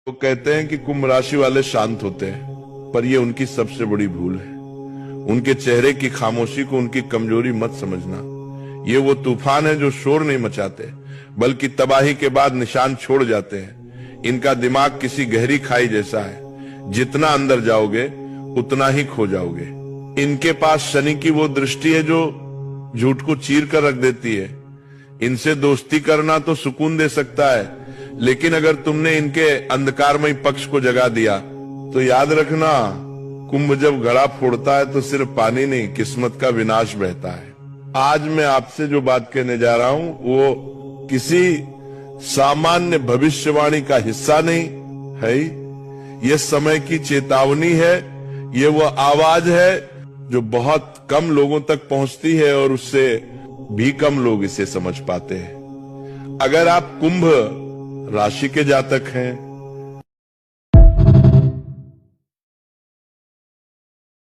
वो कहते हैं कि कुंभ राशि वाले शांत होते हैं, पर ये उनकी सबसे बड़ी भूल है। उनके चेहरे की खामोशी को उनकी कमजोरी मत समझना। ये वो तूफान है जो शोर नहीं मचाते, बल्कि तबाही के बाद निशान छोड़ जाते हैं। इनका दिमाग किसी गहरी खाई जैसा है, जितना अंदर जाओगे उतना ही खो जाओगे। इनके पास शनि की वो दृष्टि है जो झूठ को चीर कर रख देती है। इनसे दोस्ती करना तो सुकून दे सकता है, लेकिन अगर तुमने इनके अंधकारमय पक्ष को जगा दिया तो याद रखना, कुंभ जब घड़ा फोड़ता है तो सिर्फ पानी नहीं, किस्मत का विनाश बहता है। आज मैं आपसे जो बात कहने जा रहा हूं वो किसी सामान्य भविष्यवाणी का हिस्सा नहीं है। ये समय की चेतावनी है। ये वो आवाज है जो बहुत कम लोगों तक पहुंचती है और उससे भी कम लोग इसे समझ पाते हैं। अगर आप कुंभ राशि के जातक हैं